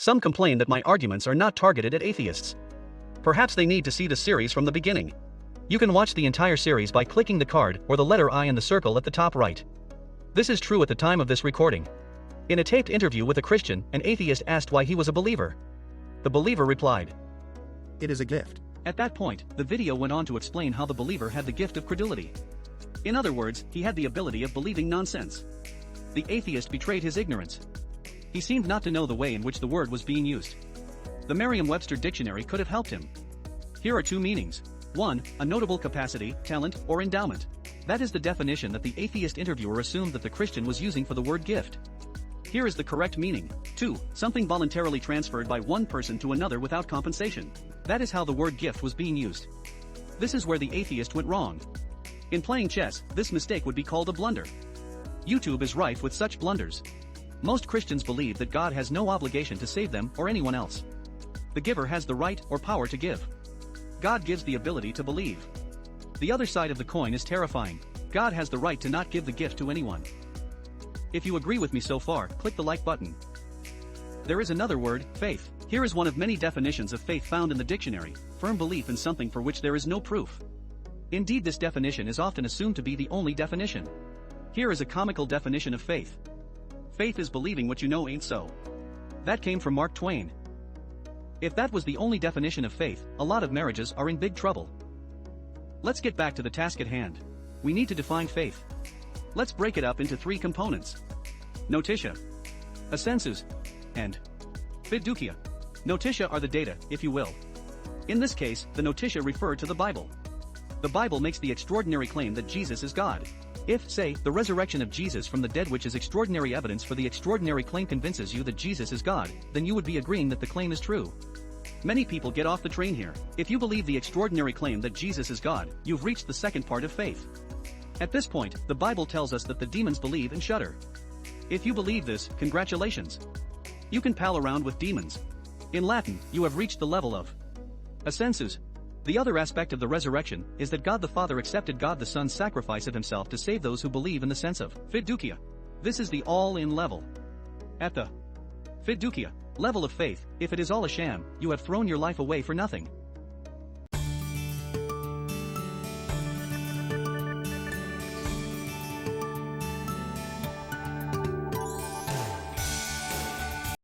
Some complain that my arguments are not targeted at atheists. Perhaps they need to see the series from the beginning. You can watch the entire series by clicking the card or the letter I in the circle at the top right. This is true at the time of this recording. In a taped interview with a Christian, an atheist asked why he was a believer. The believer replied, "It is a gift." At that point, the video went on to explain how the believer had the gift of credulity. In other words, he had the ability of believing nonsense. The atheist betrayed his ignorance. He seemed not to know the way in which the word was being used. The Merriam-Webster dictionary could have helped him. Here are two meanings. 1. A notable capacity, talent, or endowment. That is the definition that the atheist interviewer assumed that the Christian was using for the word gift. Here is the correct meaning. 2. Something voluntarily transferred by one person to another without compensation. That is how the word gift was being used. This is where the atheist went wrong. In playing chess, this mistake would be called a blunder. YouTube is rife with such blunders. Most Christians believe that God has no obligation to save them or anyone else. The giver has the right or power to give. God gives the ability to believe. The other side of the coin is terrifying. God has the right to not give the gift to anyone. If you agree with me so far, click the like button. There is another word, faith. Here is one of many definitions of faith found in the dictionary: firm belief in something for which there is no proof. Indeed, this definition is often assumed to be the only definition. Here is a comical definition of faith. Faith is believing what you know ain't so. That came from Mark Twain. If that was the only definition of faith, a lot of marriages are in big trouble. Let's get back to the task at hand. We need to define faith. Let's break it up into three components: notitia, assensus, and fiducia. Notitia are the data, if you will. In this case, the notitia refer to the Bible. The Bible makes the extraordinary claim that Jesus is God. If, say, the resurrection of Jesus from the dead, which is extraordinary evidence for the extraordinary claim, convinces you that Jesus is God, then you would be agreeing that the claim is true. Many people get off the train here. If you believe the extraordinary claim that Jesus is God, you've reached the second part of faith. At this point, the Bible tells us that the demons believe and shudder. If you believe this, congratulations. You can pal around with demons. In Latin, you have reached the level of assensus. The other aspect of the resurrection is that God the Father accepted God the Son's sacrifice of himself to save those who believe in the sense of fiducia. This is the all-in level. At the fiducia level of faith, if it is all a sham, you have thrown your life away for nothing.